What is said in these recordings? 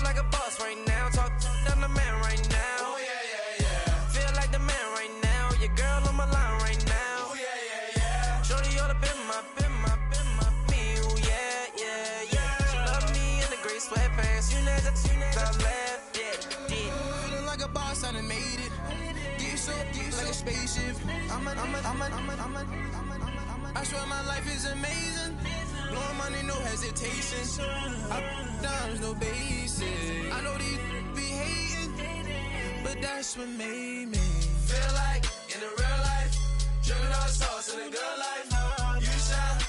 like a boss right now. Talk down the man right now. Oh, yeah. Feel like the man right now. Your girl on my line right now. Oh, yeah. Shorty ought to been my, me. Oh, yeah. She love me in the gray sweatpants. You never left, yeah. Feeling like a boss, I done made it. Get so like a spaceship. I swear my life is amazing. Blowing money, no hesitation. Up, downs, no basic. I know these be hating, but that's what made me feel like in the real life. Dripping all sauce in the good life. You shine,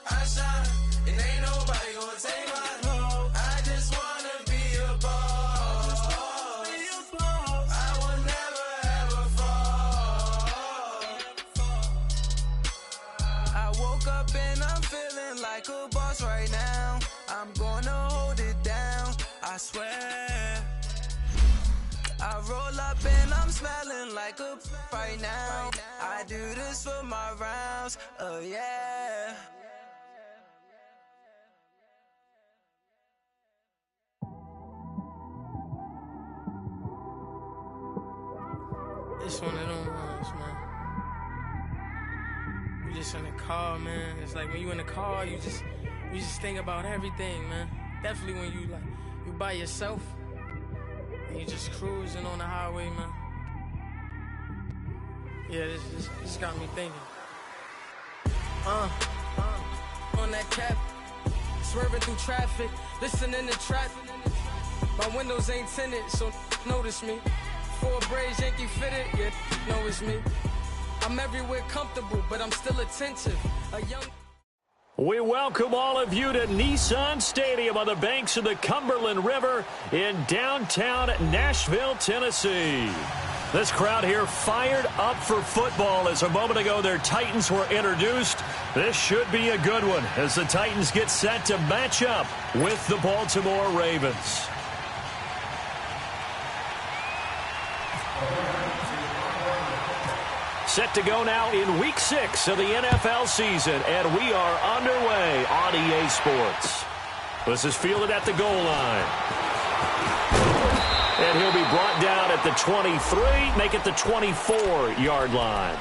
I shine, and ain't nobody gonna take mine. I just wanna be a boss. I will never ever fall. I woke up and I'm feeling like a boss right now. I'm gonna hold it down, I swear. I roll up and I'm smelling like a right now. I do this for my rounds, oh yeah. It's one of them ones, man. You just in the car, man. It's like when you in the car, you just think about everything, man. Definitely when you by yourself and you just cruising on the highway, man. Yeah, this got me thinking. On that cap, swerving through traffic, listening to trap. My windows ain't tinted, so notice me. Four braids, Yankee fitted, yeah, know it's me. I'm everywhere comfortable, but I'm still attentive. We welcome all of you to Nissan Stadium on the banks of the Cumberland River in downtown Nashville, Tennessee. This crowd here fired up for football as a moment ago their Titans were introduced. This should be a good one as the Titans get set to match up with the Baltimore Ravens. Set to go now in Week 6 of the NFL season, and we are underway on EA Sports. This is fielded at the goal line. And he'll be brought down at the 23, make it the 24-yard line.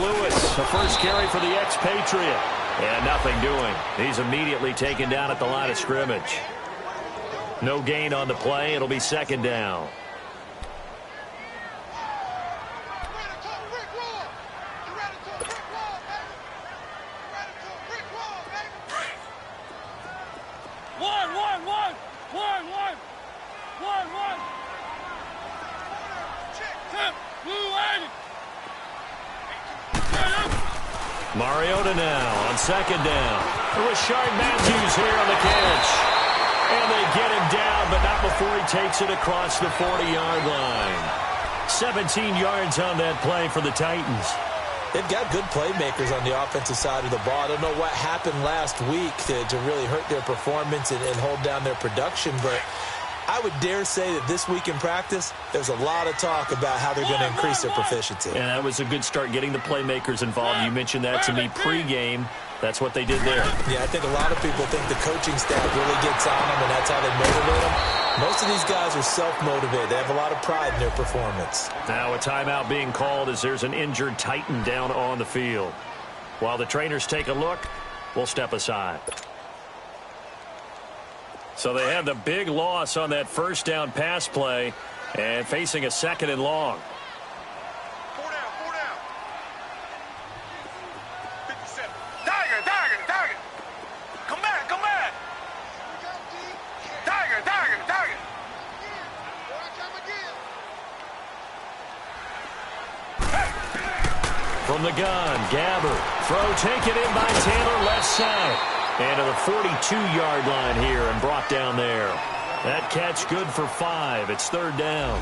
Lewis, a first carry for the expatriate. And nothing doing. He's immediately taken down at the line of scrimmage. No gain on the play. It'll be second down. Mariota now on second down. Rashard Matthews here on the catch. And they get him down, but not before he takes it across the 40-yard line. 17 yards on that play for the Titans. They've got good playmakers on the offensive side of the ball. I don't know what happened last week to really hurt their performance and hold down their production, but I would dare say that this week in practice, there's a lot of talk about how they're going to increase their proficiency. And that was a good start, getting the playmakers involved. You mentioned that to me pregame. That's what they did there. Yeah, I think a lot of people think the coaching staff really gets on them, and that's how they motivate them. Most of these guys are self-motivated. They have a lot of pride in their performance. Now a timeout being called as there's an injured Titan down on the field. While the trainers take a look, we'll step aside. So they had the big loss on that first down pass play and facing a second and long. 4 down. 57. Tiger. Come back. Tiger. From the gun, Gabbert. Throw taken in by Taylor, left side. And to the 42-yard line here and brought down there. That catch good for 5. It's third down.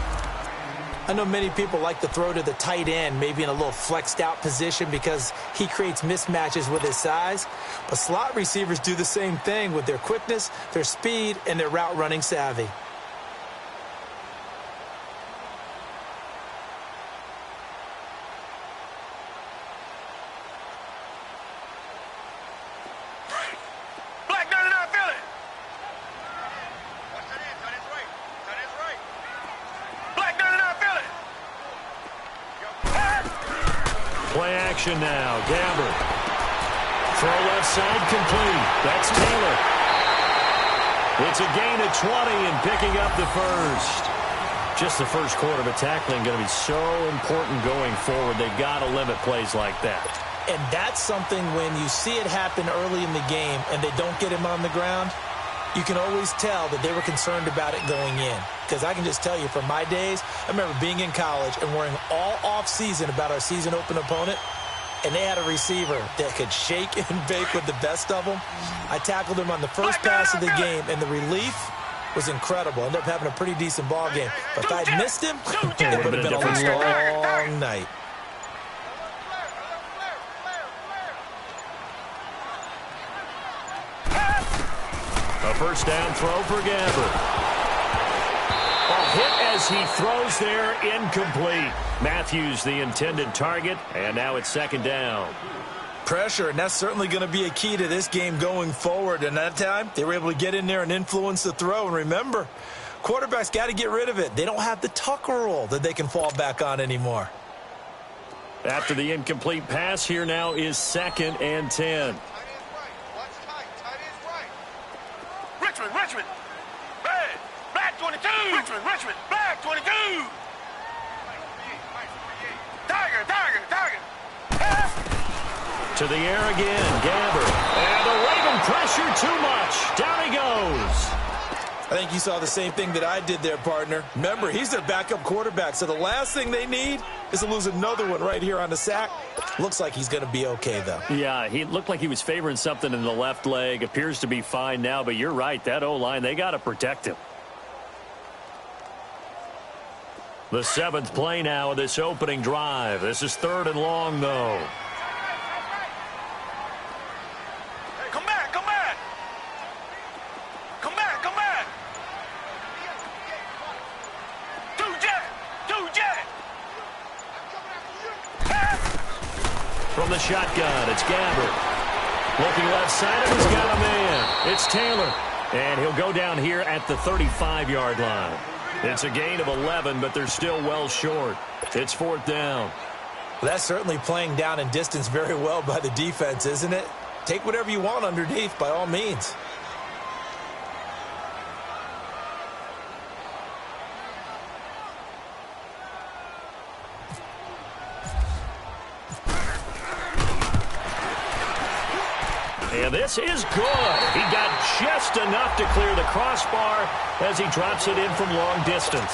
I know many people like to throw to the tight end, maybe in a little flexed out position because he creates mismatches with his size. But slot receivers do the same thing with their quickness, their speed, and their route running savvy. Play action now. Gabbert. Throw left side complete. That's Taylor. It's a gain of 20 and picking up the first. Just the first quarter of a tackling going to be so important going forward. They've got to limit plays like that. And that's something when you see it happen early in the game and they don't get him on the ground, you can always tell that they were concerned about it going in. Because I can just tell you from my days, I remember being in college and worrying all off-season about our season open opponent, and they had a receiver that could shake and bake with the best of them. I tackled him on the first pass of the game, and the relief was incredible. Ended up having a pretty decent ball game. But if I'd missed him, it would have been a long night. A first down throw for Gabbert. A hit as he throws there, incomplete. Matthews the intended target, and now it's second down. Pressure, and that's certainly going to be a key to this game going forward. And that time, they were able to get in there and influence the throw. And remember, quarterbacks got to get rid of it. They don't have the tuck rule that they can fall back on anymore. After the incomplete pass, here now is 2nd and 10. Richmond. Black 22. Richmond. Black 22. Tiger. To the air again, Gabbert. And the Raven pressure too much. Down he goes. I think you saw the same thing that I did there, partner. Remember, he's their backup quarterback, so the last thing they need is to lose another one right here on the sack. Looks like he's going to be okay, though. Yeah, he looked like he was favoring something in the left leg. Appears to be fine now, but you're right. That O-line, they got to protect him. The 7th play now of this opening drive. This is 3rd and long, though. From the shotgun, it's Gabbert. Looking left side, and he's got a man. It's Taylor. And he'll go down here at the 35-yard line. It's a gain of 11, but they're still well short. It's 4th down. Well, that's certainly playing down and distance very well by the defense, isn't it? Take whatever you want underneath, by all means. And this is good. He got just enough to clear the crossbar as he drops it in from long distance.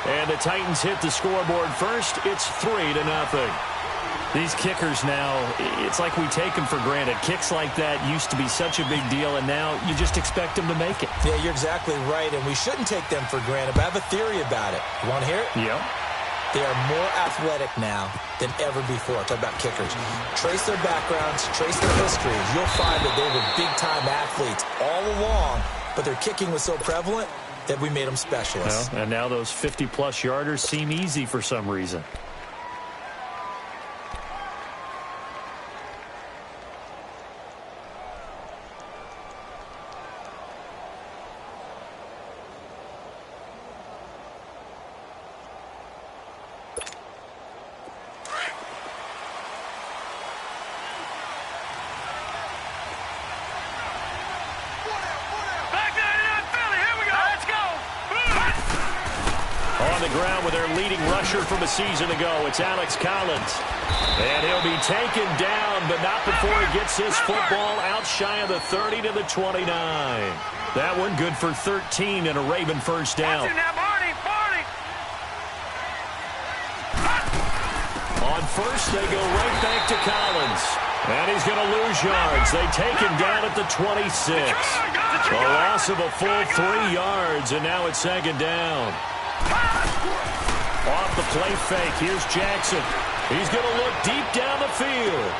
And the Titans hit the scoreboard first. It's 3-0. These kickers now, it's like we take them for granted. Kicks like that used to be such a big deal, and now you just expect them to make it. Yeah, you're exactly right, and we shouldn't take them for granted. But I have a theory about it. You want to hear it? Yeah. They are more athletic now than ever before. Talk about kickers. Trace their backgrounds, trace their histories. You'll find that they were big-time athletes all along, but their kicking was so prevalent that we made them specialists. Well, and now those 50-plus yarders seem easy for some reason. From a season ago, it's Alex Collins. And he'll be taken down, but not before he gets his football out shy of the 30 to the 29. That one good for 13 and a Raven first down. On first. They go right back to Collins. And he's going to lose yards. They take him down at the 26. A loss of a full 3 yards, and now it's second down. Off the play fake, here's Jackson. He's going to look deep down the field.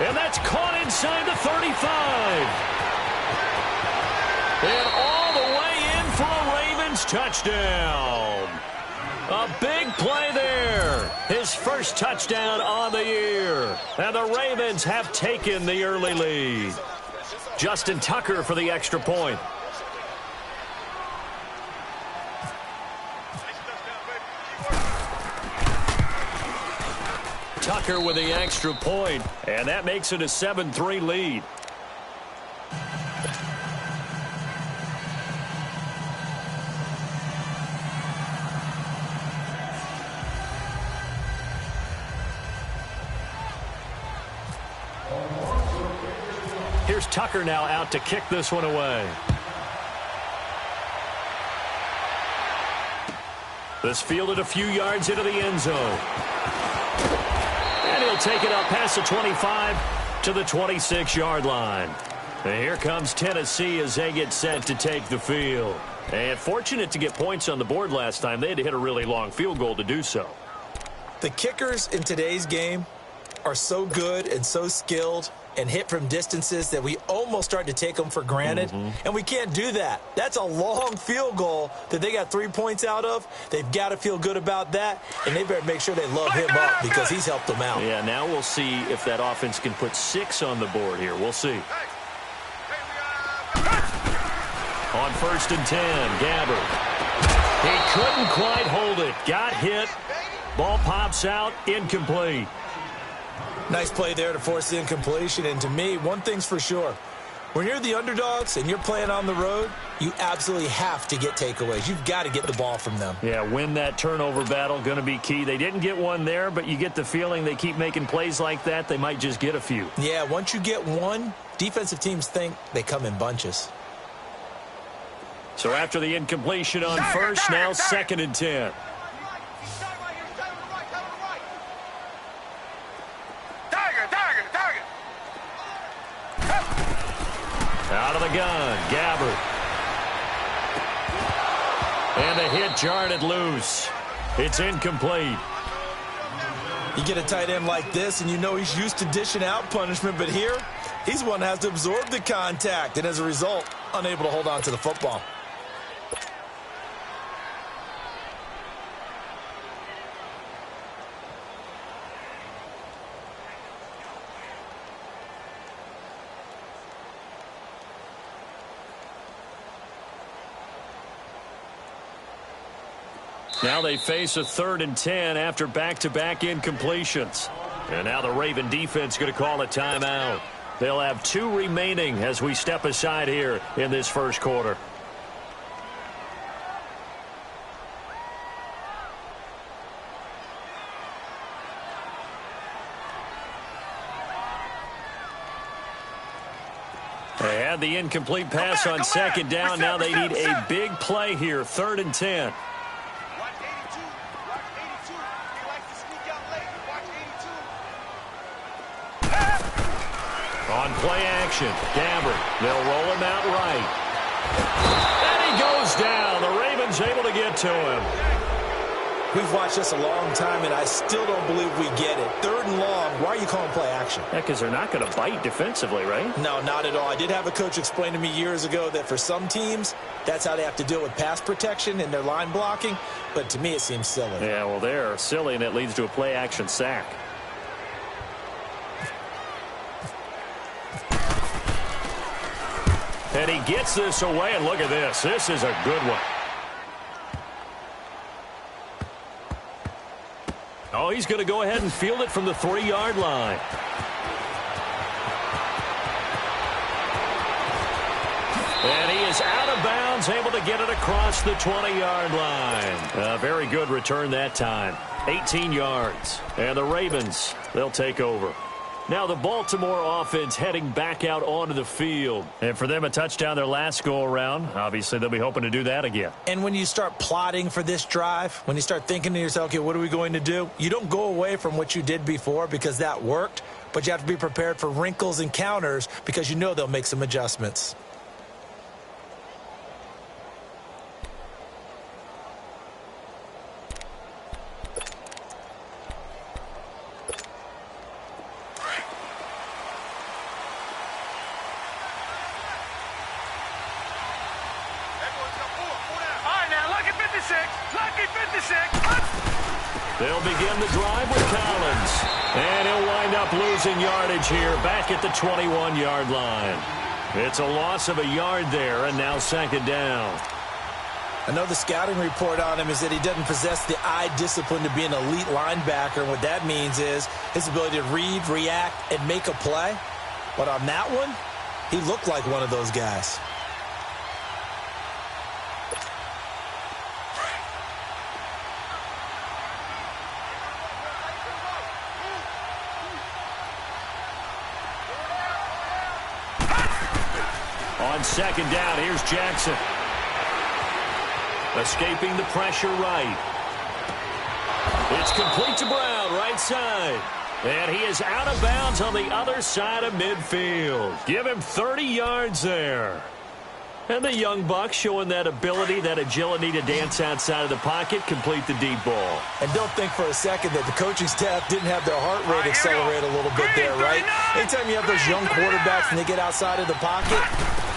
And that's caught inside the 35. And all the way in for a Ravens touchdown. A big play there. His first touchdown on the year. And the Ravens have taken the early lead. Justin Tucker for the extra point. Tucker with the extra point, and that makes it a 7-3 lead. Here's Tucker now out to kick this one away. This fielded a few yards into the end zone. And he'll take it up past the 25 to the 26-yard line. And here comes Tennessee as they get set to take the field. And fortunate to get points on the board last time. They had to hit a really long field goal to do so. The kickers in today's game are so good and so skilled and hit from distances that we almost start to take them for granted. And we can't do that. That's a long field goal that they got 3 points out of. They've got to feel good about that, and they better make sure they love him up because he's helped them out. Yeah, now we'll see if that offense can put 6 on the board here. We'll see. On 1st and 10, Gabbert. He couldn't quite hold it. Got hit. Ball pops out. Incomplete. Nice play there to force the incompletion. And to me, one thing's for sure. When you're the underdogs and you're playing on the road, you absolutely have to get takeaways. You've got to get the ball from them. Yeah, win that turnover battle, going to be key. They didn't get one there, but you get the feeling they keep making plays like that, they might just get a few. Yeah, once you get one, defensive teams think they come in bunches. So after the incompletion on first, now 2nd and 10. Out of the gun, Gabbert. And the hit jarred it loose. It's incomplete. You get a tight end like this, and you know he's used to dishing out punishment, but here, he's one that has to absorb the contact, and as a result, unable to hold on to the football. Now they face a 3rd and 10 after back-to-back incompletions. And now the Raven defense going to call a timeout. They'll have 2 remaining as we step aside here in this first quarter. They had the incomplete pass on 2nd down. Now they need a big play here, 3rd and 10. On play action, Gabbert. They'll roll him out right. And he goes down. The Ravens able to get to him. We've watched this a long time, and I still don't believe we get it. 3rd and long, why are you calling play action? Yeah, because they're not going to bite defensively, right? No, not at all. I did have a coach explain to me years ago that for some teams, that's how they have to deal with pass protection and their line blocking. But to me, it seems silly. Yeah, well, they're silly, and it leads to a play action sack. And he gets this away, and look at this. This is a good one. Oh, he's going to go ahead and field it from the 3-yard line. And he is out of bounds, able to get it across the 20-yard line. A very good return that time. 18 yards. And the Ravens, they'll take over. Now the Baltimore offense heading back out onto the field. And for them, a touchdown their last go-around. Obviously, they'll be hoping to do that again. And when you start plotting for this drive, when you start thinking to yourself, okay, what are we going to do? You don't go away from what you did before because that worked, but you have to be prepared for wrinkles and counters because you know they'll make some adjustments. They'll begin the drive with Collins. And he'll wind up losing yardage here back at the 21-yard line. It's a loss of a yard there, and now second down. I know the scouting report on him is that he doesn't possess the eye discipline to be an elite linebacker. And what that means is his ability to read, react, and make a play. But on that one, he looked like one of those guys. On second down, here's Jackson. Escaping the pressure right. It's complete to Brown, right side. And he is out of bounds on the other side of midfield. Give him 30 yards there. And the young buck showing that ability, that agility to dance outside of the pocket, complete the deep ball. And don't think for a second that the coaching staff didn't have their heart rate accelerate a little bit there, right? Anytime you have those young quarterbacks and they get outside of the pocket,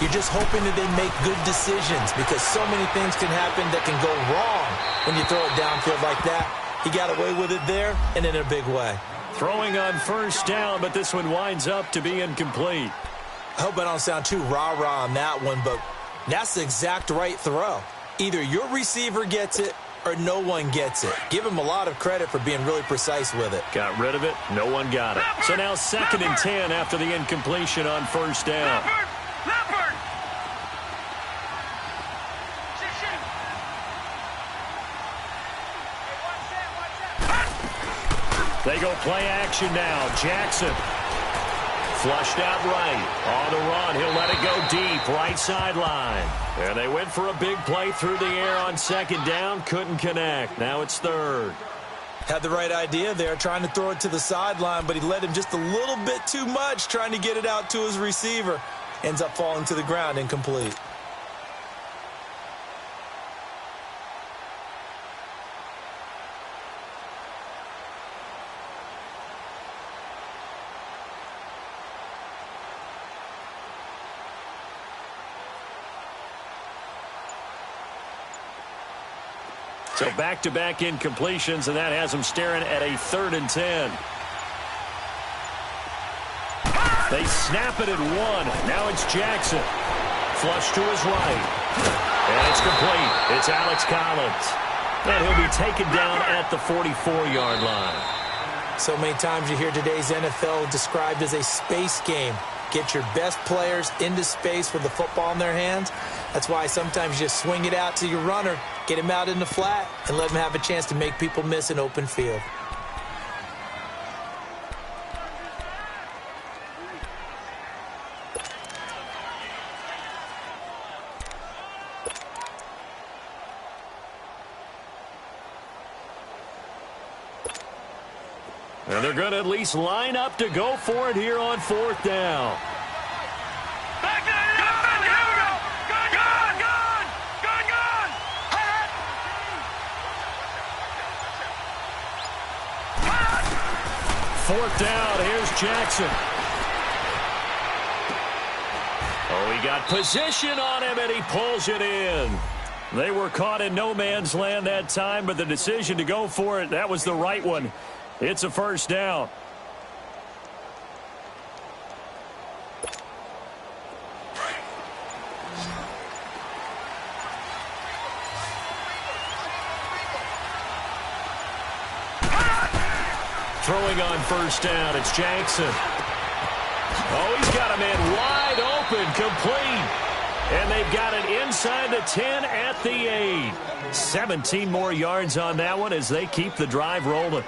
you're just hoping that they make good decisions because so many things can happen that can go wrong when you throw it downfield like that. He got away with it there and in a big way. Throwing on first down, but this one winds up to be incomplete. I hope I don't sound too rah-rah on that one, but that's the exact right throw. Either your receiver gets it or no one gets it. Give him a lot of credit for being really precise with it. Got rid of it. No one got it. So now second and 10 after the incompletion on first down. They go play action now. Jackson. Flushed out right. On the run. He'll let it go deep. Right sideline. And they went for a big play through the air on second down. Couldn't connect. Now it's third. Had the right idea there, trying to throw it to the sideline, but he let him just a little bit too much, trying to get it out to his receiver. Ends up falling to the ground, incomplete. So back-to-back incompletions, and that has them staring at a 3rd and 10. They snap it at 1. Now it's Jackson. Flush to his right. And it's complete. It's Alex Collins. And he'll be taken down at the 44-yard line. So many times you hear today's NFL described as a space game. Get your best players into space with the football in their hands. That's why sometimes you just swing it out to your runner, get him out in the flat, and let him have a chance to make people miss an open field. And they're going to at least line up to go for it here on 4th down. Fourth down, here's Jackson. Oh, he got position on him, and he pulls it in. They were caught in no man's land that time, but the decision to go for it, that was the right one. It's a first down. Throwing on first down, it's Jackson. Oh, he's got a man wide open, complete. And they've got it inside the 10 at the 8. 17 more yards on that one as they keep the drive rolling.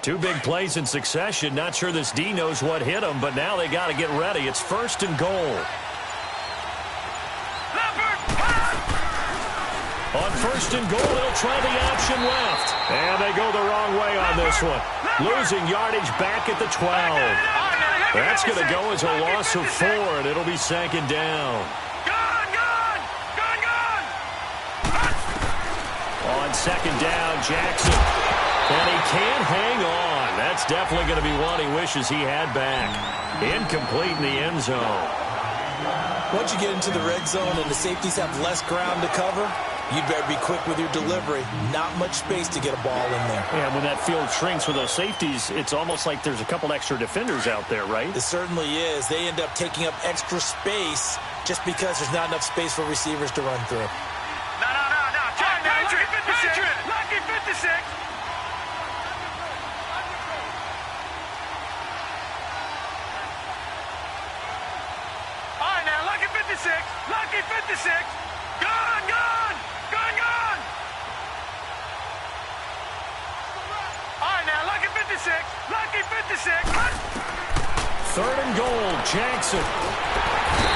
Two big plays in succession. Not sure this D knows what hit him, but now they got to get ready. It's 1st and goal. On 1st and goal, they'll try the option left. And they go the wrong way on this one. Losing yardage back at the 12. That's going to go as a loss of 4, and it'll be 2nd down. On 2nd down, Jackson. And he can't hang on. That's definitely going to be one he wishes he had back. Incomplete in the end zone. Once you get into the red zone and the safeties have less ground to cover, you'd better be quick with your delivery. Not much space to get a ball in there. Yeah, when that field shrinks with those safeties, it's almost like there's a couple extra defenders out there, right? It certainly is. They end up taking up extra space just because there's not enough space for receivers to run through. Lucky 56. All right, now, Lucky 56. Lucky 56. Gone. All right, now, Lucky 56. Lucky 56. 3rd and goal, Jackson.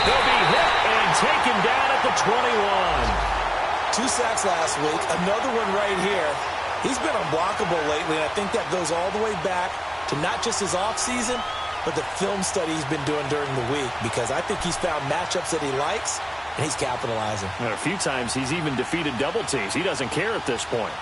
They'll be hit and taken down at the 21. 2 sacks last week, another one right here. He's been unblockable lately, and I think that goes all the way back to not just his offseason, but the film study he's been doing during the week, because I think he's found matchups that he likes, and he's capitalizing. And a few times he's even defeated double teams. He doesn't care at this point.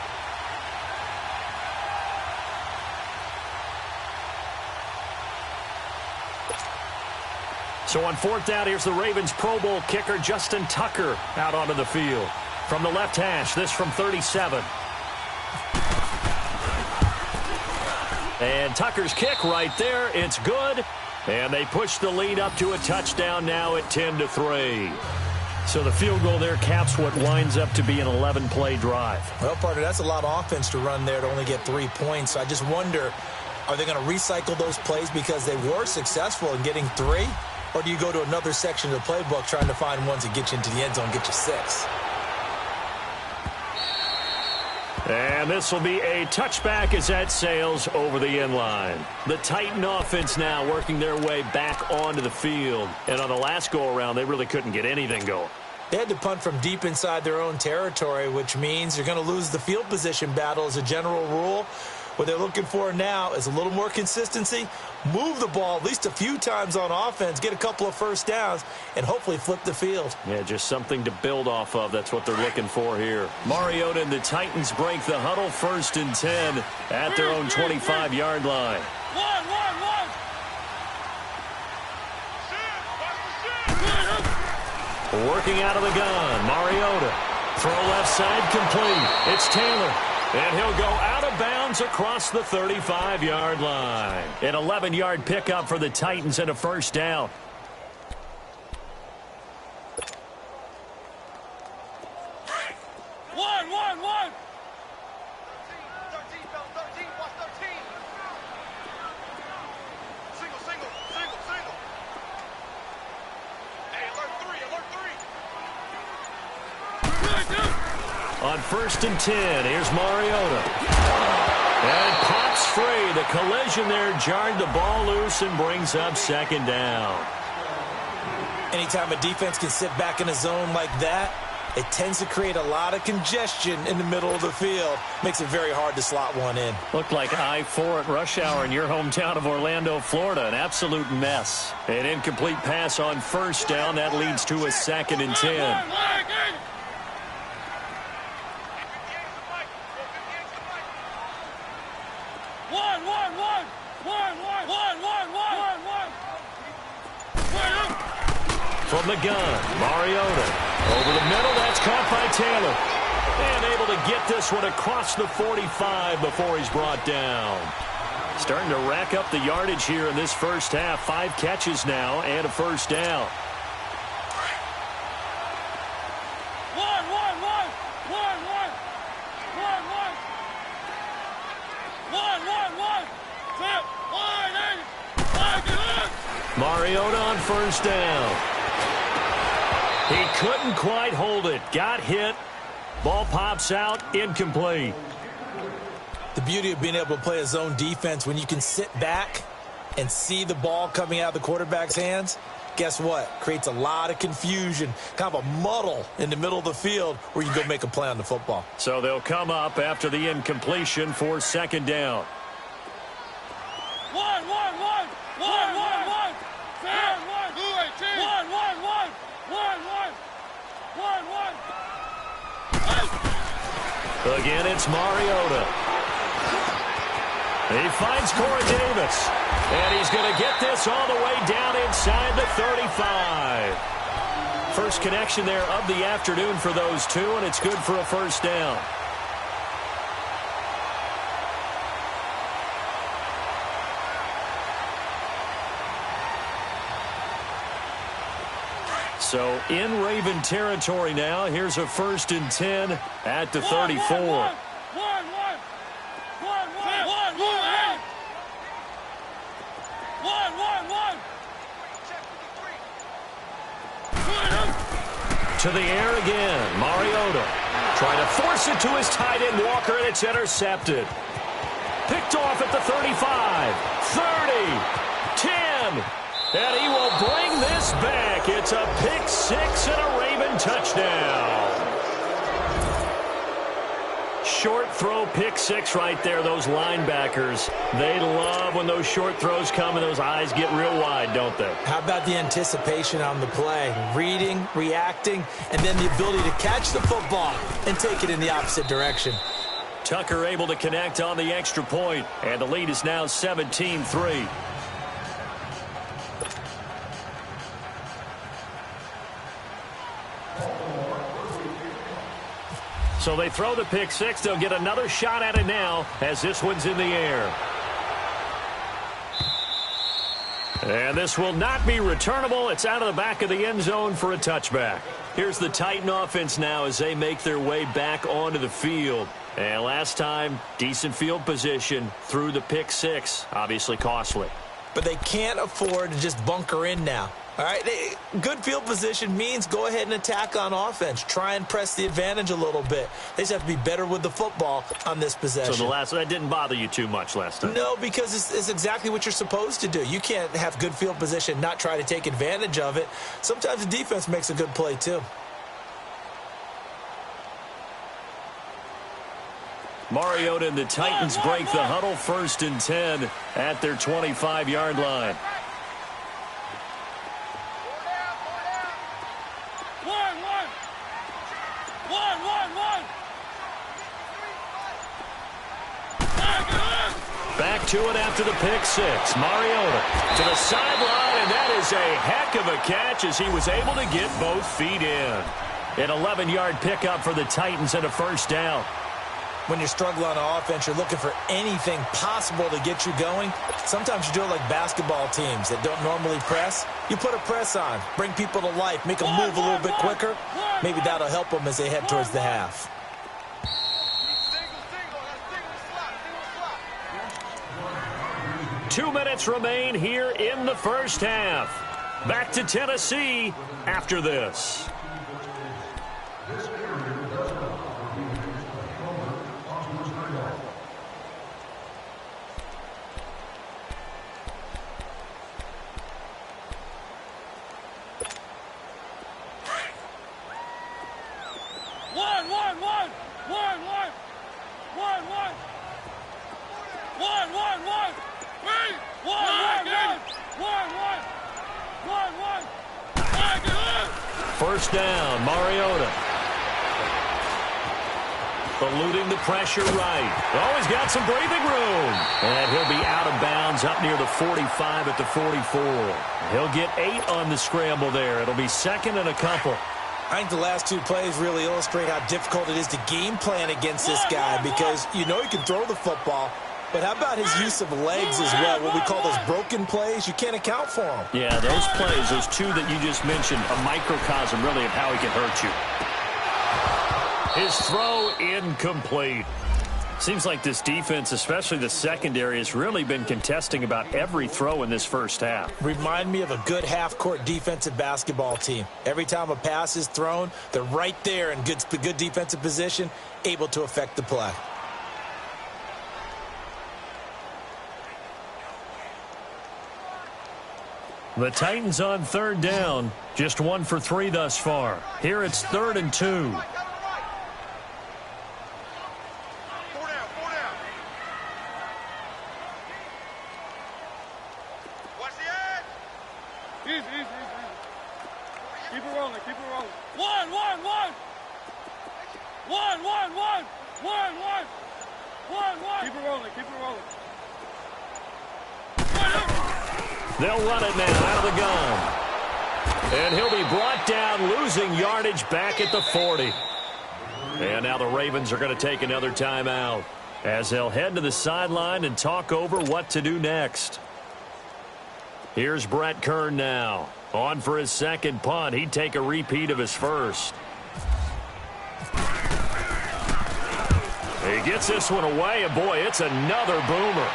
So on 4th down, here's the Ravens Pro Bowl kicker, Justin Tucker, out onto the field. From the left hash, this from 37. And Tucker's kick right there. It's good. And they push the lead up to a touchdown now at 10-3. So the field goal there caps what winds up to be an 11-play drive. Well, partner, that's a lot of offense to run there to only get 3 points. So I just wonder, are they going to recycle those plays because they were successful in getting 3? Or do you go to another section of the playbook trying to find ones that get you into the end zone, get you 6? And this will be a touchback as that sails over the end line. The Titan offense now working their way back onto the field. And on the last go-around, they really couldn't get anything going. They had to punt from deep inside their own territory, which means you're going to lose the field position battle as a general rule. What they're looking for now is a little more consistency, move the ball at least a few times on offense, get a couple of first downs, and hopefully flip the field. Yeah, just something to build off of. That's what they're looking for here. Mariota and the Titans break the huddle, 1st and 10 at their own 25-yard line. Working out of the gun, Mariota. Throw left side complete. It's Taylor. And he'll go out of bounds across the 35-yard line. An 11-yard pickup for the Titans and a 1st down. One. 13, watch 13. Single. Hey, alert 3. On 1st and 10, here's Mariota. And pops free. The collision there jarred the ball loose and brings up 2nd down. Anytime a defense can sit back in a zone like that, it tends to create a lot of congestion in the middle of the field. Makes it very hard to slot one in. Looked like I-4 at rush hour in your hometown of Orlando, Florida. An absolute mess. An incomplete pass on 1st down. That leads to a 2nd and 10. From the gun, Mariota. Over the middle, that's caught by Taylor. And able to get this one across the 45 before he's brought down. Starting to rack up the yardage here in this first half. 5 catches now and a 1st down. Mariota on 1st down. He couldn't quite hold it. Got hit. Ball pops out. Incomplete. The beauty of being able to play a zone defense when you can sit back and see the ball coming out of the quarterback's hands, guess what? Creates a lot of confusion, kind of a muddle in the middle of the field where you go make a play on the football. So they'll come up after the incompletion for second down. One. Fair. One. Again, it's Mariota. He finds Corey Davis. And he's going to get this all the way down inside the 35. First connection there of the afternoon for those two, and it's good for a first down. So in Raven territory now. Here's a 1st and 10 at the 34. To the air again. Mariota trying to force it to his tight end Walker, and it's intercepted. Picked off at the 35, 30, 10. And he will bring this back. It's a pick six and a Raven touchdown. Short throw pick six right there. Those linebackers, they love when those short throws come and those eyes get real wide, don't they? How about the anticipation on the play? Reading, reacting, and then the ability to catch the football and take it in the opposite direction. Tucker able to connect on the extra point, and the lead is now 17-3. So they throw the pick six. They'll get another shot at it now as this one's in the air. And this will not be returnable. It's out of the back of the end zone for a touchback. Here's the Titan offense now as they make their way back onto the field. And last time, decent field position through the pick six. Obviously costly. But they can't afford to just bunker in now. All right, good field position means go ahead and attack on offense. Try and press the advantage a little bit. They just have to be better with the football on this possession. So that didn't bother you too much last time? No, because it's exactly what you're supposed to do. You can't have good field position, not try to take advantage of it. Sometimes the defense makes a good play too. Mariota and the Titans break the huddle. 1st and 10 at their 25-yard line. Back to it after the pick six. Mariota to the sideline, and that is a heck of a catch as he was able to get both feet in. An 11-yard pickup for the Titans and a first down. When you're struggling on offense, you're looking for anything possible to get you going. Sometimes you do it like basketball teams that don't normally press. You put a press on, bring people to life, make them move a little bit quicker. Maybe that'll help them as they head towards the half. 2 minutes remain here in the first half. Back to Tennessee after this. First down, Mariota. Eluding the pressure right. Oh, he's got some breathing room. And he'll be out of bounds up near the 45 at the 44. He'll get 8 on the scramble there. It'll be second and a couple. I think the last two plays really illustrate how difficult it is to game plan against this guy because you know he can throw the football, but how about his use of legs as well? What we call those broken plays, you can't account for them. Yeah, those plays, those two that you just mentioned, a microcosm really of how he can hurt you. His throw incomplete. Seems like this defense, especially the secondary, has really been contesting about every throw in this first half. Remind me of a good half-court defensive basketball team. Every time a pass is thrown, they're right there in good defensive position, able to affect the play. The Titans on third down. Just 1 for 3 thus far. Here it's 3rd and 2. Keep it rolling, keep it rolling. One. 1. Keep it rolling, keep it rolling. They'll run it now out of the gun. And he'll be brought down, losing yardage back at the 40. And now the Ravens are going to take another timeout as they'll head to the sideline and talk over what to do next. Here's Brett Kern now. On for his second punt. He'd take a repeat of his first. He gets this one away, and boy, it's another boomer.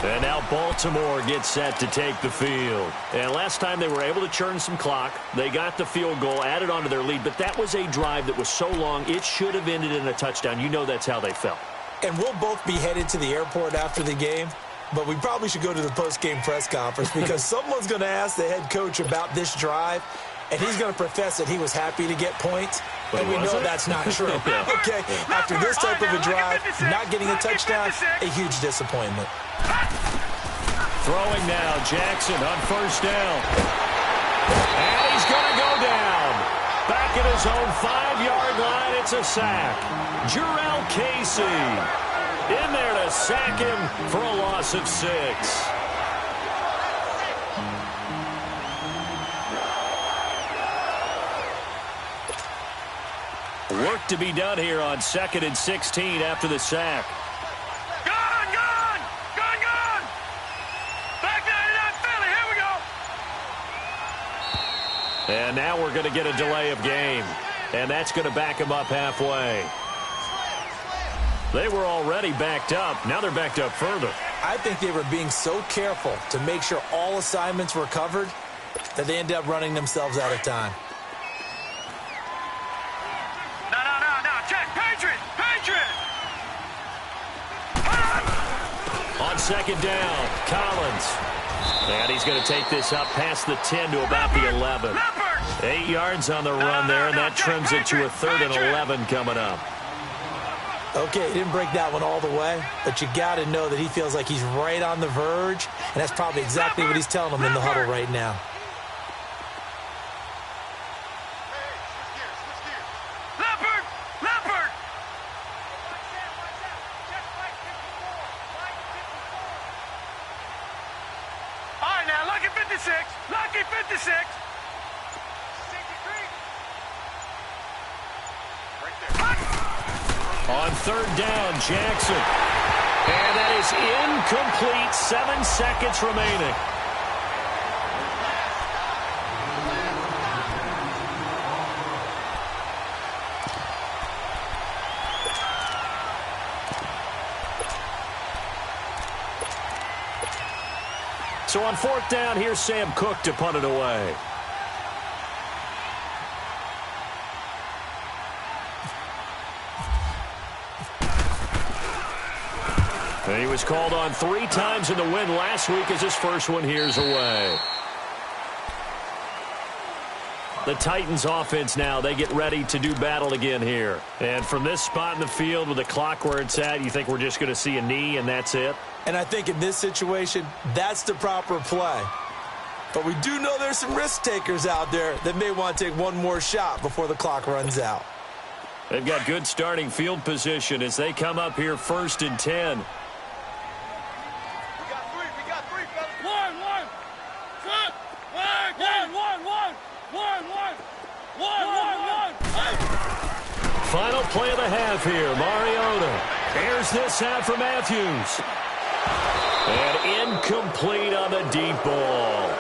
And now Baltimore gets set to take the field. And last time they were able to churn some clock. They got the field goal, added on to their lead, but that was a drive that was so long, it should have ended in a touchdown. You know that's how they felt. And we'll both be headed to the airport after the game, but we probably should go to the post-game press conference because someone's going to ask the head coach about this drive, and he's going to profess that he was happy to get points, and we know that's not true. Okay, after this type of a drive, not getting a touchdown, a huge disappointment. Throwing now, Jackson on first down. And he's going to go down. Back at his own 5-yard line, it's a sack. Jarrell Casey in there to sack him for a loss of 6. Work to be done here on 2nd and 16 after the sack. Gone! Back 99 Philly, here we go! And now we're going to get a delay of game. And that's going to back them up halfway. They were already backed up. Now they're backed up further. I think they were being so careful to make sure all assignments were covered that they ended up running themselves out of time. No. Check. Patriot! On second down, Collins. And he's going to take this up past the 10 to about the 11. 8 yards on the run there, and that trims it to a 3rd and 11 coming up. Okay, he didn't break that one all the way, but you got to know that he feels like he's right on the verge, and that's probably exactly what he's telling them in the huddle right now. Leopard! All right, now, lucky 56. On third down, Jackson. And that is incomplete. 7 seconds remaining. So on 4th down, here's Sam Cook to punt it away. And he was called on 3 times in the win last week as his first one here's away. The Titans offense now, they get ready to do battle again here. And from this spot in the field with the clock where it's at, you think we're just going to see a knee and that's it? And I think in this situation, that's the proper play. But we do know there's some risk takers out there that may want to take one more shot before the clock runs out. They've got good starting field position as they come up here 1st and 10. We got three, fellas. One. Final play of the half here. Mariota airs this out for Matthews. And incomplete on the deep ball.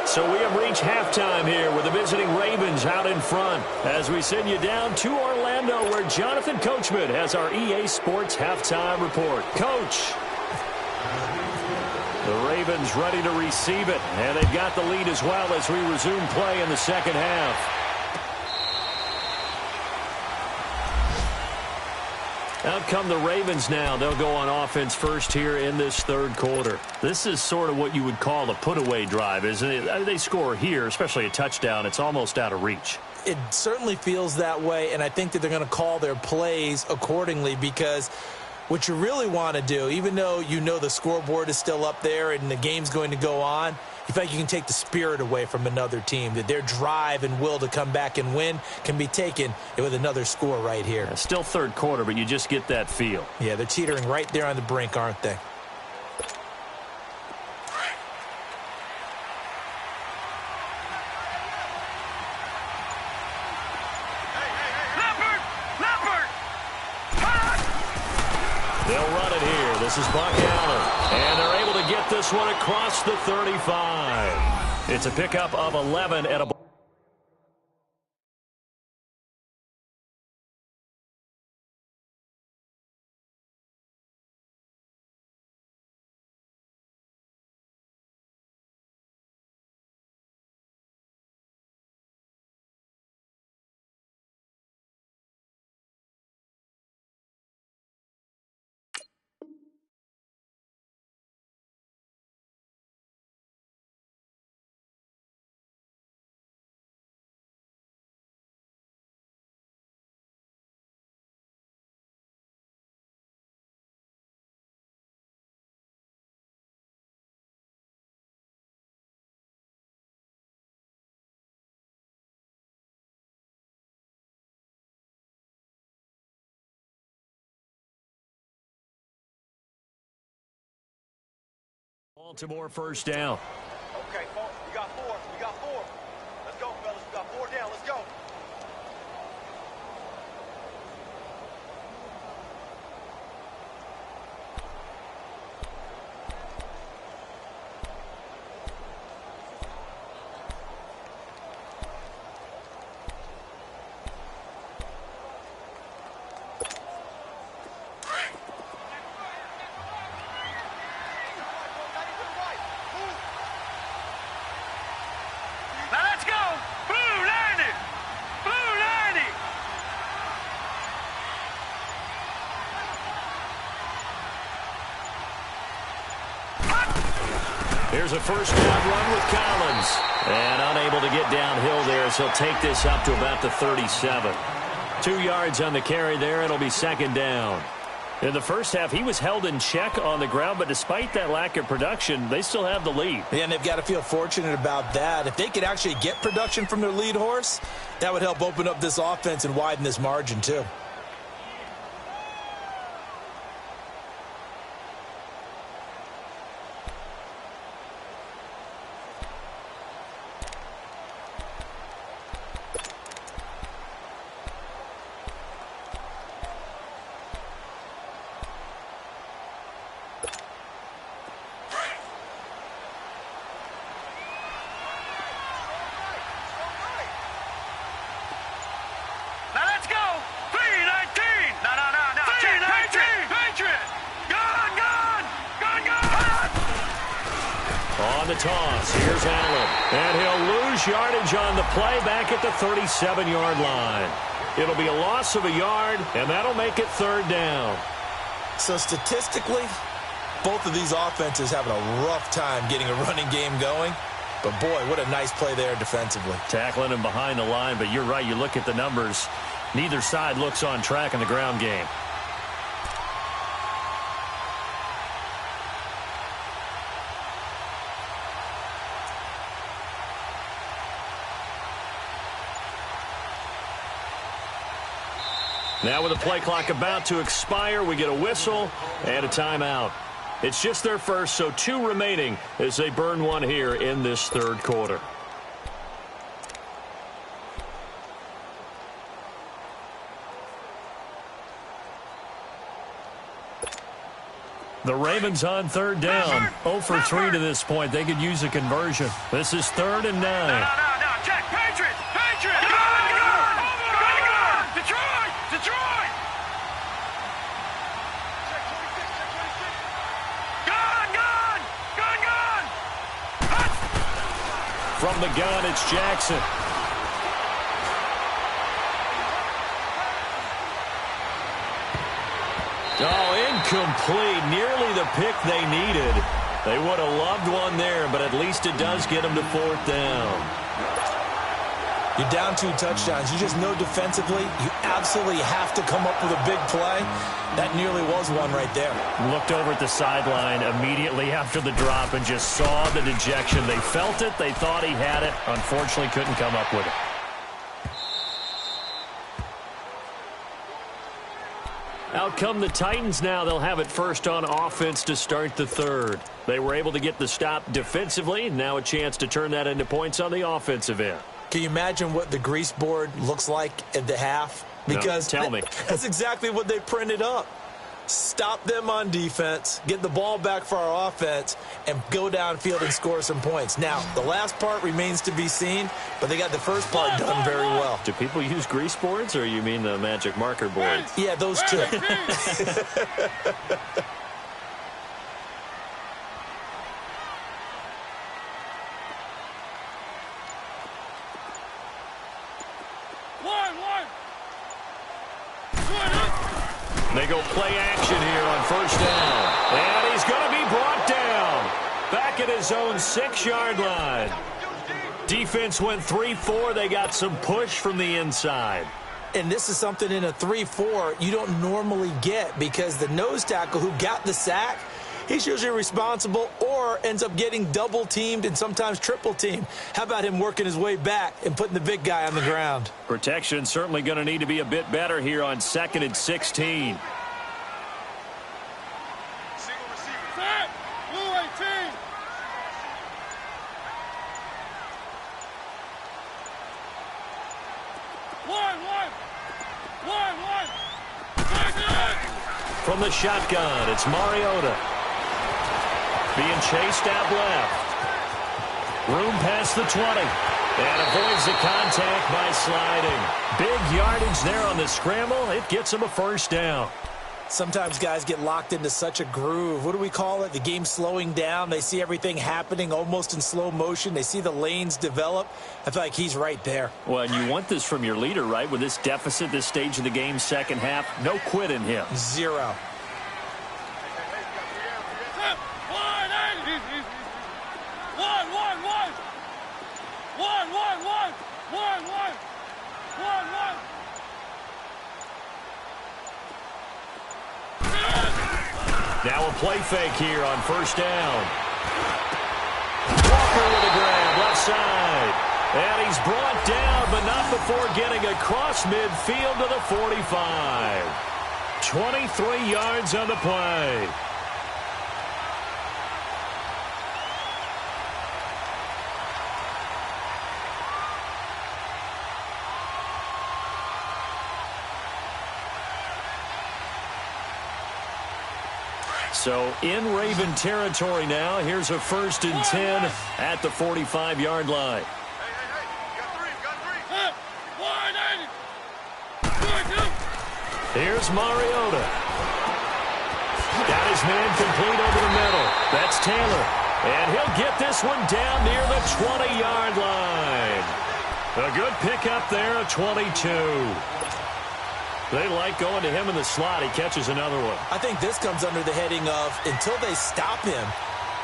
So we have reached halftime here with the visiting Ravens out in front as we send you down to Orlando where Jonathan Coachman has our EA Sports halftime report. Coach. The Ravens ready to receive it, and they've got the lead as well as we resume play in the second half. Out come the Ravens now. They'll go on offense first here in this third quarter. This is sort of what you would call a put-away drive, isn't it? They score here, especially a touchdown. It's almost out of reach. It certainly feels that way, and I think that they're going to call their plays accordingly, because what you really want to do, even though you know the scoreboard is still up there and the game's going to go on, you feel like you can take the spirit away from another team, that their drive and will to come back and win can be taken with another score right here. Yeah, still third quarter, but you just get that feel. Yeah, they're teetering right there on the brink, aren't they? They'll run it here. This is Buck Allen. And they're able to get this one across the 35. It's a pickup of 11 at a... Baltimore first down. Okay, folks, we got four. We got four. Let's go, fellas. We got four down. Let's go. Now let's go. Blue 90. Blue 90. Here's a first down run with Collins. And unable to get downhill there as he'll take this up to about the 37. 2 yards on the carry there. It'll be second down. In the first half, he was held in check on the ground, but despite that lack of production, they still have the lead. Yeah, and they've got to feel fortunate about that. If they could actually get production from their lead horse, that would help open up this offense and widen this margin too. Now let's go. 319. No. Check, Patriot. Gun. On the toss, here's Allen. And he'll lose yardage on the play back at the 37-yard line. It'll be a loss of a yard, and that'll make it third down. So statistically, both of these offenses having a rough time getting a running game going. But, boy, what a nice play there defensively. Tackling him behind the line, but you're right. You look at the numbers. Neither side looks on track in the ground game. Now with the play clock about to expire, we get a whistle and a timeout. It's just their first, so 2 remaining as they burn one here in this third quarter. The Ravens on third down. 0 for 3 to this point. They could use a conversion. This is 3rd and 9. No. Check, Patriot. Gun. Detroit. Gun. From the gun, it's Jackson. Incomplete. Nearly the pick they needed. They would have loved one there, but at least it does get them to 4th down. You're down 2 touchdowns. You just know defensively you absolutely have to come up with a big play. That nearly was one right there. Looked over at the sideline immediately after the drop and just saw the dejection. They felt it. They thought he had it. Unfortunately, couldn't come up with it. Out come the Titans now. They'll have it first on offense to start the 3rd. They were able to get the stop defensively. Now a chance to turn that into points on the offensive end. Can you imagine what the grease board looks like at the half? Because no, tell me. That's exactly what they printed up. Stop them on defense, get the ball back for our offense, and go downfield and score some points. Now, the last part remains to be seen, but they got the first part done very well. Do people use grease boards, or you mean the magic marker boards? Yeah, those two. They go play action here on first down. And he's going to be brought down. Back at his own 6-yard line. Defense went 3-4. They got some push from the inside. And this is something in a 3-4 you don't normally get because the nose tackle who got the sack, he's usually responsible or ends up getting double-teamed and sometimes triple-teamed. How about him working his way back and putting the big guy on the ground? Protection certainly going to need to be a bit better here on 2nd and 16. From the shotgun, it's Mariota. Being chased out left. Room past the 20. And avoids the contact by sliding. Big yardage there on the scramble. It gets him a first down. Sometimes guys get locked into such a groove. What do we call it? The game slowing down. They see everything happening almost in slow motion. They see the lanes develop. I feel like he's right there. Well, and you want this from your leader, right? With this deficit, this stage of the game, second half, no quit in him. 0. Now a play fake here on first down. Walker with a grab, left side. And he's brought down, but not before getting across midfield to the 45. 23 yards on the play. So in Raven territory now. Here's a 1st and 10 at the 45-yard line. Here's Mariota. Got his man complete over the middle. That's Taylor. And he'll get this one down near the 20-yard line. A good pickup there, a 22. They like going to him in the slot. He catches another one. I think this comes under the heading of until they stop him,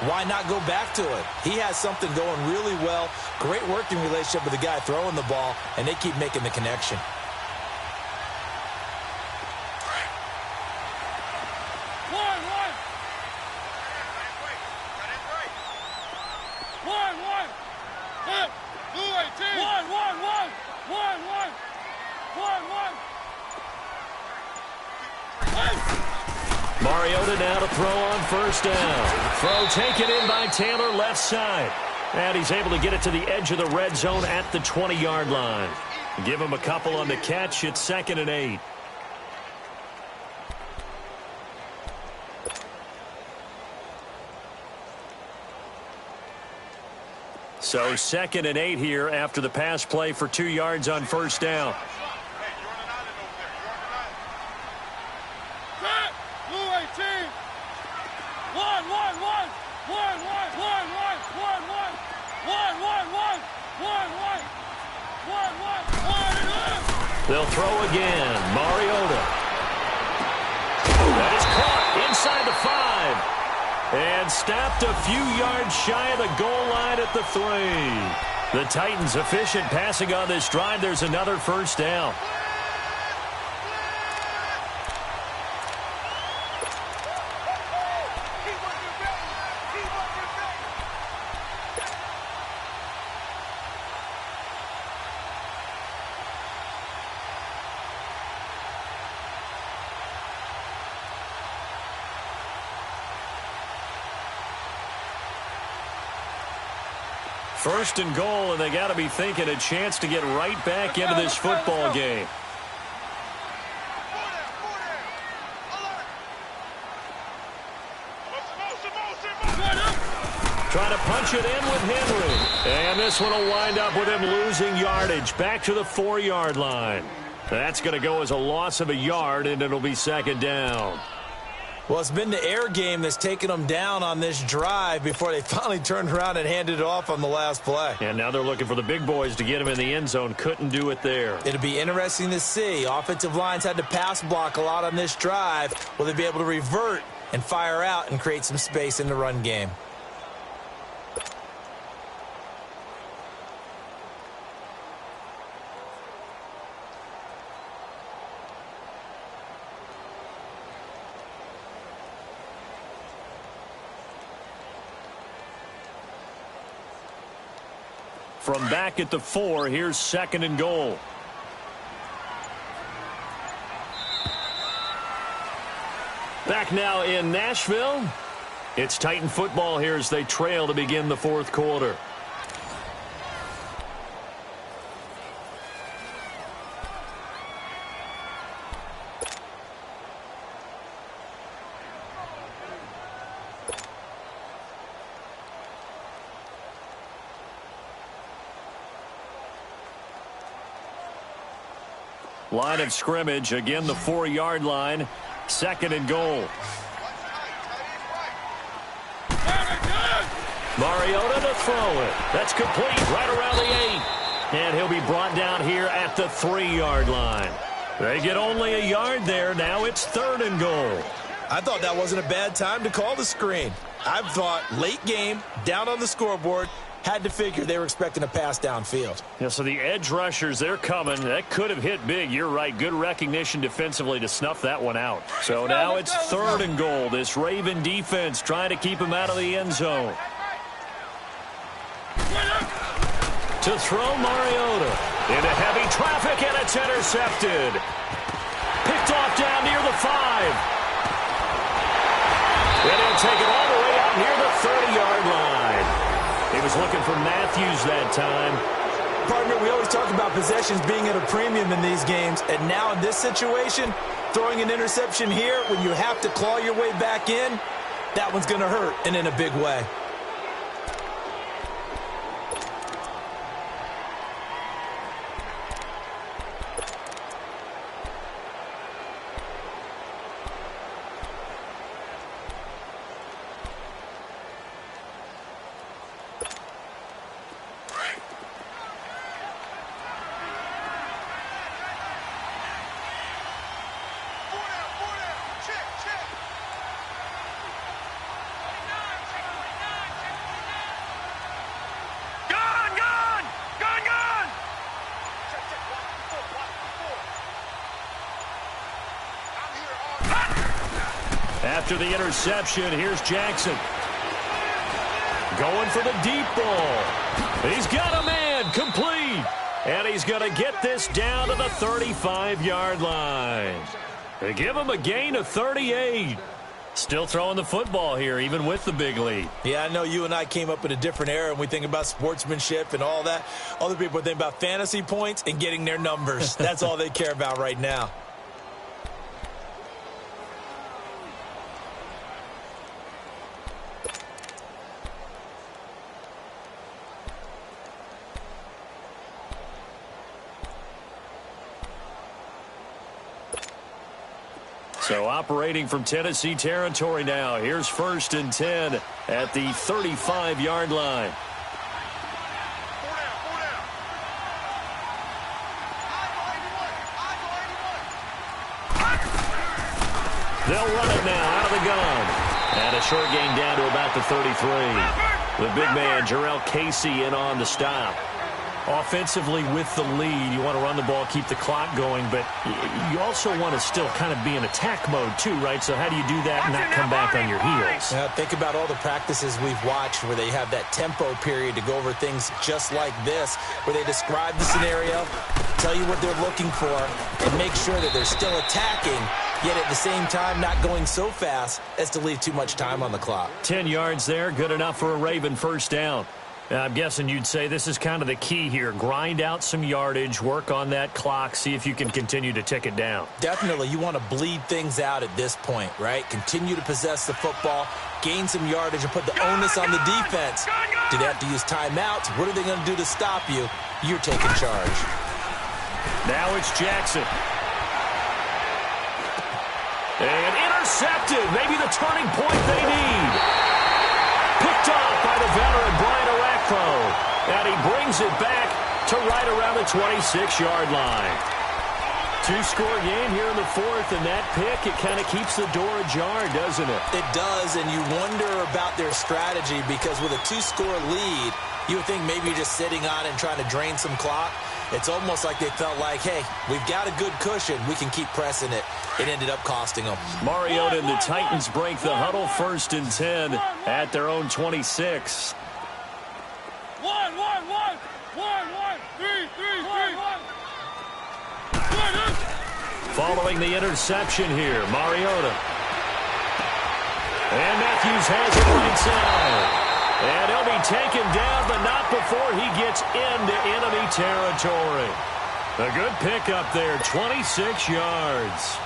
why not go back to it? He has something going really well. Great working relationship with the guy throwing the ball, and they keep making the connection. Mariota now to throw on first down. Throw taken in by Taylor, left side. And he's able to get it to the edge of the red zone at the 20-yard line. Give him a couple on the catch. It's 2nd and 8. So 2nd and 8 here after the pass play for 2 yards on first down. They'll throw again. Mariota. That is caught And stopped a few yards shy of the goal line at the 3. The Titans efficient passing on this drive. There's another first down. First and goal, and they got to be thinking a chance to get right back into this football game. Trying to punch it in with Henry. And this one will wind up with him losing yardage back to the 4-yard line. That's going to go as a loss of a yard, and it'll be second down. Well, it's been the air game that's taken them down on this drive before they finally turned around and handed it off on the last play. And now they're looking for the big boys to get him in the end zone. Couldn't do it there. It'll be interesting to see. Offensive lines had to pass block a lot on this drive. Will they be able to revert and fire out and create some space in the run game? From back at the 4, here's second and goal. Back now in Nashville. It's Titan football here as they trail to begin the fourth quarter. Line of scrimmage, again the 4-yard line. Second and goal. Mariota to throw it. That's complete right around the 8. And he'll be brought down here at the 3-yard line. They get only a yard there. Now it's third and goal. I thought that wasn't a bad time to call the screen. I thought late game, down on the scoreboard, had to figure they were expecting a pass downfield. Yeah, so the edge rushers, they're coming. That could have hit big. You're right. Good recognition defensively to snuff that one out. So now it's third and goal. This Raven defense trying to keep him out of the end zone. To throw Mariota into heavy traffic, and it's intercepted. Picked off down near the 5. And he'll take it all the way out near the 30-yard line. He was looking for Matthews that time. Partner, we always talk about possessions being at a premium in these games, and now in this situation, throwing an interception here when you have to claw your way back in, that one's going to hurt, and in a big way. After the interception, here's Jackson. Going for the deep ball. He's got a man, complete. And he's going to get this down to the 35-yard line. They give him a gain of 38. Still throwing the football here, even with the big lead. Yeah, I know you and I came up in a different era, and we think about sportsmanship and all that. Other people think about fantasy points and getting their numbers. That's all they care about right now. So operating from Tennessee territory now. Here's first and 10 at the 35-yard line. They'll run it now out of the gun. And a short gain down to about the 33. The big man, Jarrell Casey, in on the stop. Offensively with the lead, you want to run the ball, keep the clock going, but you also want to still kind of be in attack mode too, right? So how do you do that and not come back on your heels? Now, think about all the practices we've watched where they have that tempo period to go over things just like this, where they describe the scenario, tell you what they're looking for, and make sure that they're still attacking, yet at the same time not going so fast as to leave too much time on the clock. 10 yards there, good enough for a Raven first down. I'm guessing you'd say this is kind of the key here. Grind out some yardage, work on that clock, see if you can continue to tick it down. Definitely. You want to bleed things out at this point, right? Continue to possess the football, gain some yardage, and put the onus on the defense. Do they have to use timeouts? What are they going to do to stop you? You're taking charge. Now it's Jackson. And intercepted. Maybe the turning point they need. Picked off by the veteran Brian Orakpo. And he brings it back to right around the 26-yard line. Two-score game here in the fourth, and that pick, it kind of keeps the door ajar, doesn't it? It does, and you wonder about their strategy because with a two-score lead, you would think maybe you're just sitting on it and trying to drain some clock. It's almost like they felt like, hey, we've got a good cushion. We can keep pressing it. It ended up costing them. Mariota and the Titans break the huddle, 1st and 10 at their own 26. 1, 3. Following the interception here, Mariota. And Matthews has it right side. And he'll be taken down, but not before he gets into enemy territory. A good pickup there, 26 yards.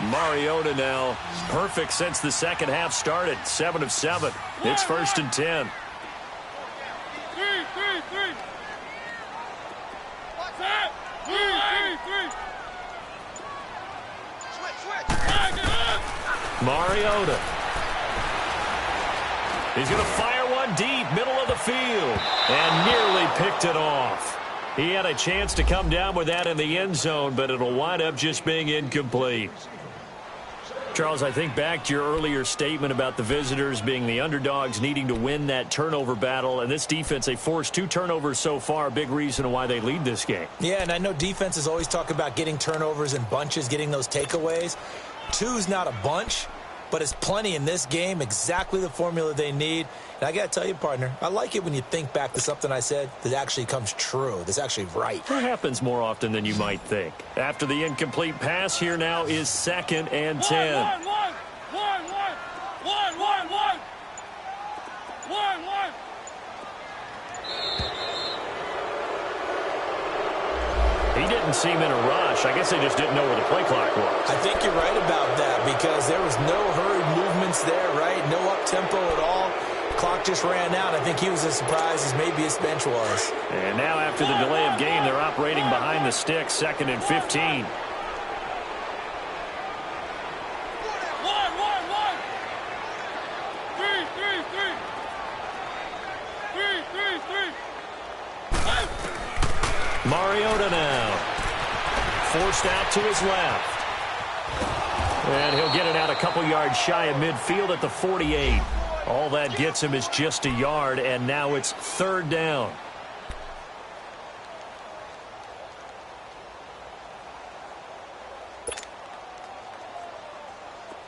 Mariota now perfect since the second half started. 7 of 7. It's 1st and 10. 3. Mariota. He's going to fire one deep, middle of the field, and nearly picked it off. He had a chance to come down with that in the end zone, but it'll wind up just being incomplete. Charles, I think back to your earlier statement about the visitors being the underdogs, needing to win that turnover battle. And this defense, they forced 2 turnovers so far, a big reason why they lead this game. Yeah, and I know defenses always talk about getting turnovers in bunches, getting those takeaways. 2's not a bunch, but it's plenty in this game, exactly the formula they need. And I got to tell you, partner, I like it when you think back to something I said that actually comes true, that's actually right. It happens more often than you might think. After the incomplete pass, here now is 2nd and 10. 1. He didn't seem in a rush. I guess they just didn't know where the play clock was. I think you're right about that because there was no hurried movements there, right? No up-tempo at all. Clock just ran out. I think he was as surprised as maybe his bench was. And now after the delay of game, they're operating behind the sticks, 2nd and 15. 3. Mariota now. Forced out to his left. And he'll get it out a couple yards shy of midfield at the 48. All that gets him is just a yard, and now it's 3rd down.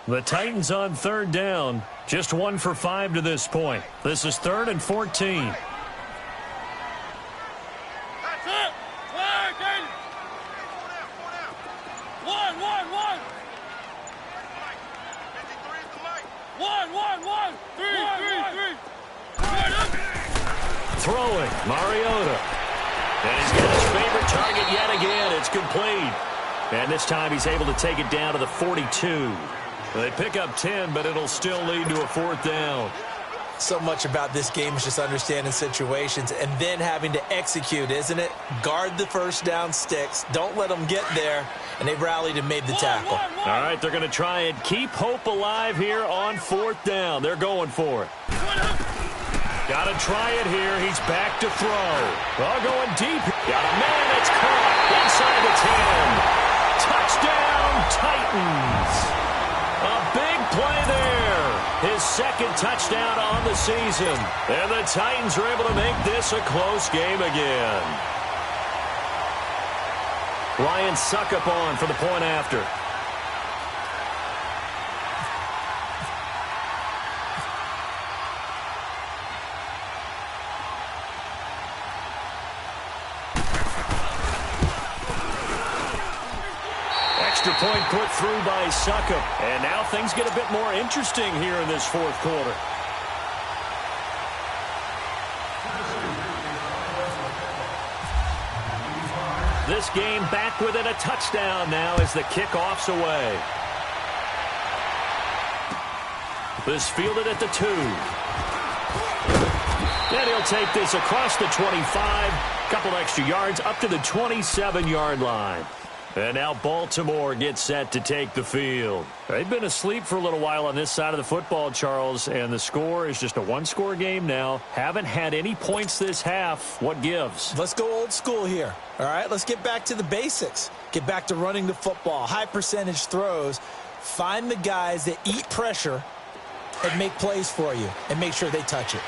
The Titans on 3rd down. Just 1 for 5 to this point. This is 3rd and 14. Throwing, Mariota. And he's got his favorite target yet again. It's complete. And this time he's able to take it down to the 42. They pick up 10, but it'll still lead to a 4th down. So much about this game is just understanding situations and then having to execute, isn't it? Guard the first down sticks. Don't let them get there. And they rallied and made the tackle. All right, they're going to try and keep hope alive here on 4th down. They're going for it. Got to try it here. He's back to throw. Well, going deep. Got a man that's caught inside the 10. Touchdown, Titans. A big play there. His second touchdown on the season. And the Titans are able to make this a close game again. Ryan Suckup on for the point after. Extra point put through by Suckup. And now things get a bit more interesting here in this fourth quarter. This game back within a touchdown now as the kickoff's away. This fielded at the 2. And he'll take this across the 25. Couple extra yards up to the 27-yard line. And now Baltimore gets set to take the field. They've been asleep for a little while on this side of the football, Charles, and the score is just a one-score game now. Haven't had any points this half. What gives? Let's go old school here. All right, let's get back to the basics. Get back to running the football, high percentage throws. Find the guys that eat pressure and make plays for you and make sure they touch it.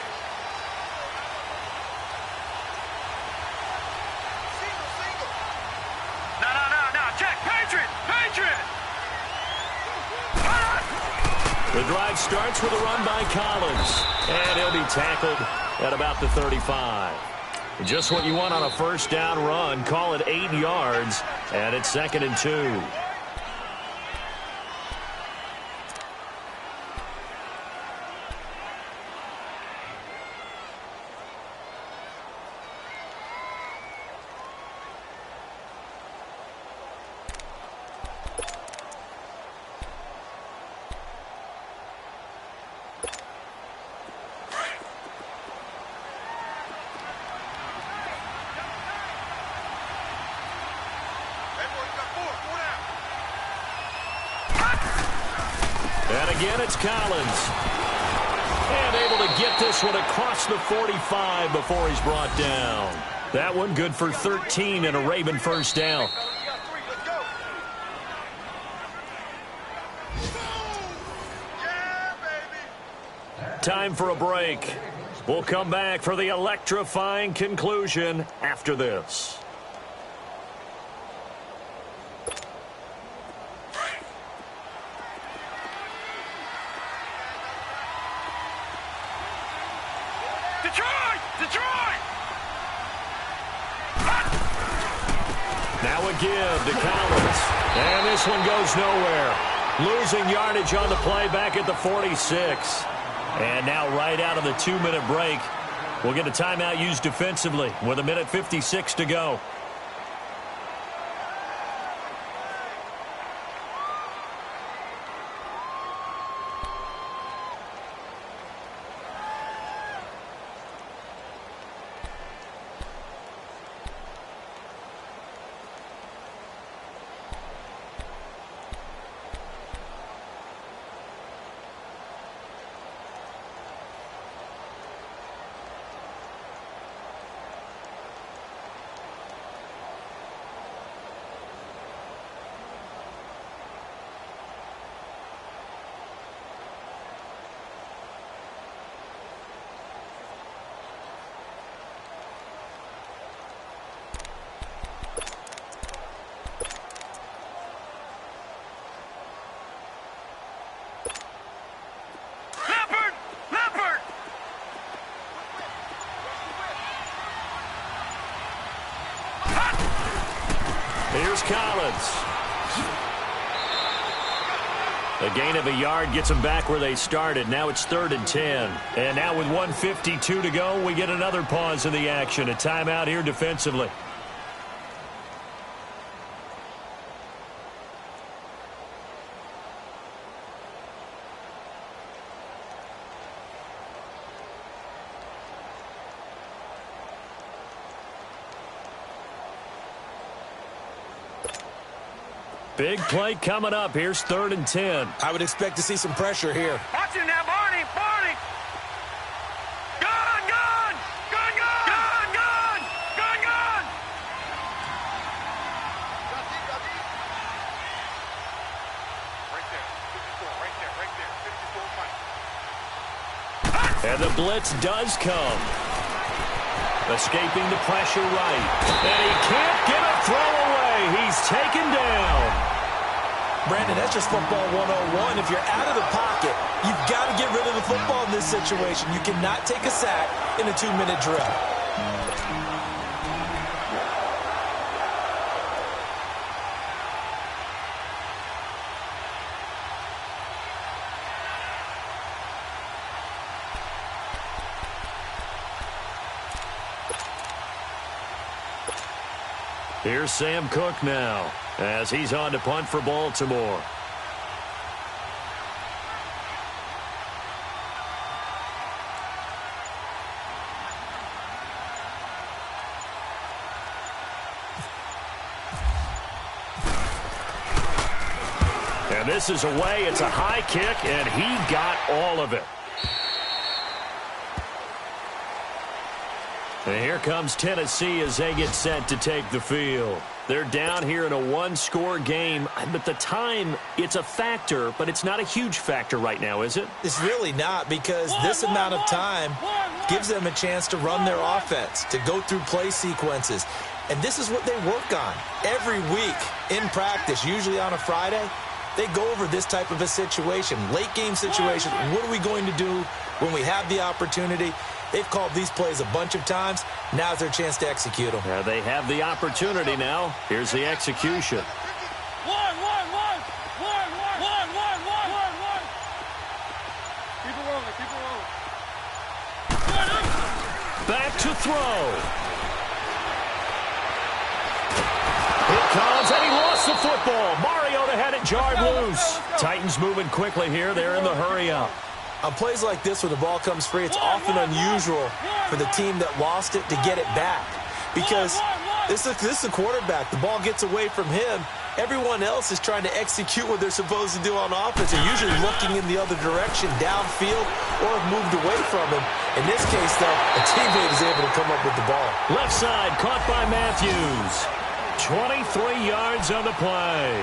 The drive starts with a run by Collins. And he'll be tackled at about the 35. Just what you want on a first down run. Call it 8 yards. And it's 2nd and 2. And again, it's Collins. And able to get this one across the 45 before he's brought down. That one good for 13 and a Raven first down. Time for a break. We'll come back for the electrifying conclusion after this. Now a give to Collins. And this one goes nowhere. Losing yardage on the play back at the 46. And now right out of the 2-minute break, we'll get a timeout used defensively with 1:56 to go. Here's Collins. A gain of a yard gets them back where they started. Now it's 3rd and 10. And now with 1:52 to go, we get another pause in the action. A timeout here defensively. Big play coming up. Here's 3rd and 10. I would expect to see some pressure here. Watch him now, Barney. Barney. Gun, gun. Gun, gun. Gun, gun. Gun, gun. And the blitz does come. Escaping the pressure right. And he can't get a throw away. He's taken down. Brandon, that's just football 101. If you're out of the pocket, you've got to get rid of the football in this situation. You cannot take a sack in a 2-minute drill. Here's Sam Cook now as he's on to punt for Baltimore. And this is away. It's a high kick, and he got all of it. And here comes Tennessee as they get set to take the field. They're down here in a one-score game, but the time, it's a factor, but it's not a huge factor right now, is it? It's really not, because this amount of time gives them a chance to run their offense, to go through play sequences. And this is what they work on every week in practice, usually on a Friday. They go over this type of a situation, late-game situation. What are we going to do when we have the opportunity? They've called these plays a bunch of times. Now's their chance to execute them. Yeah, they have the opportunity now. Here's the execution. One. Keep it rolling. Back to throw. It comes, and he lost the football. Mariota had it jarred loose. Titans moving quickly here. They're in the hurry-up. On plays like this where the ball comes free, it's often unusual for the team that lost it to get it back. Because this is a quarterback. The ball gets away from him. Everyone else is trying to execute what they're supposed to do on offense. They're usually looking in the other direction, downfield, or have moved away from him. In this case, though, a teammate is able to come up with the ball. Left side, caught by Matthews. 23 yards on the play.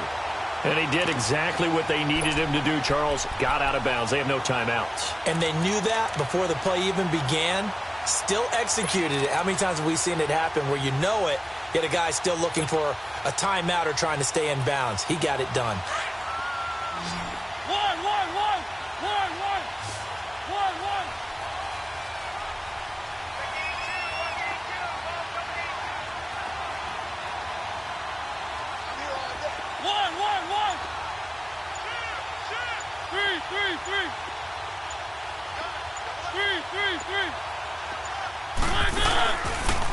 And he did exactly what they needed him to do, Charles. Got out of bounds. They have no timeouts. And they knew that before the play even began. Still executed it. How many times have we seen it happen where you know it, yet a guy still looking for a timeout or trying to stay in bounds? He got it done. One. 3.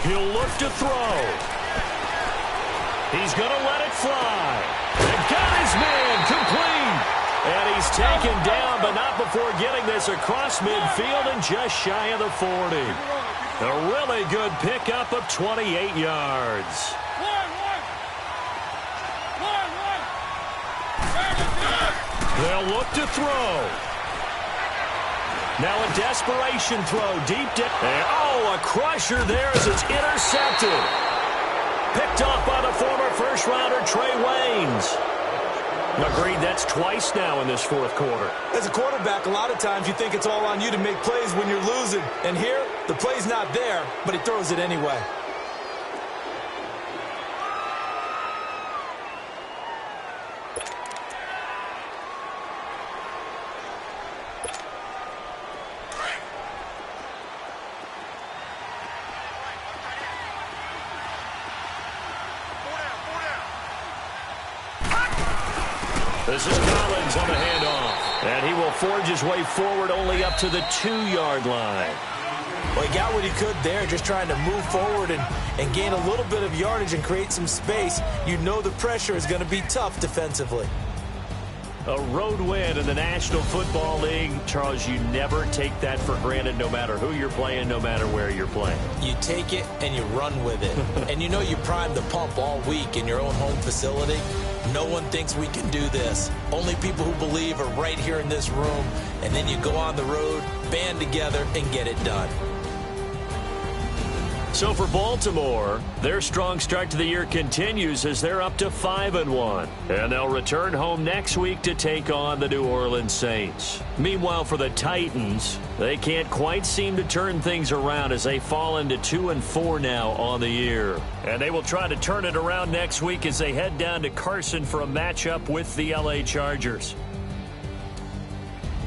He'll look to throw. He's going to let it fly. And got his man complete. And he's taken down, but not before getting this across midfield and just shy of the 40. A really good pickup of 28 yards. They'll look to throw. Now a desperation throw deep down. And, a crusher there as it's intercepted. Picked off by the former first-rounder Trey Waynes. Agreed, that's twice now in this fourth quarter. As a quarterback, a lot of times you think it's all on you to make plays when you're losing. And here, the play's not there, but he throws it anyway. This is Collins on the handoff. And he will forge his way forward only up to the 2-yard line. Well, he got what he could there, just trying to move forward and gain a little bit of yardage and create some space. You know the pressure is going to be tough defensively. A road win in the National Football League. Charles, you never take that for granted no matter who you're playing, no matter where you're playing. You take it and you run with it. And you know you primed the pump all week in your own home facility. No one thinks we can do this. Only people who believe are right here in this room. And then you go on the road, band together, and get it done. So for Baltimore, their strong start to the year continues as they're up to 5-1. And they'll return home next week to take on the New Orleans Saints. Meanwhile, for the Titans, they can't quite seem to turn things around as they fall into 2-4 now on the year. And they will try to turn it around next week as they head down to Carson for a matchup with the LA Chargers.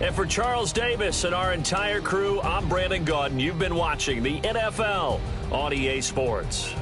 And for Charles Davis and our entire crew, I'm Brandon Gaudin. You've been watching the NFL on EA Sports.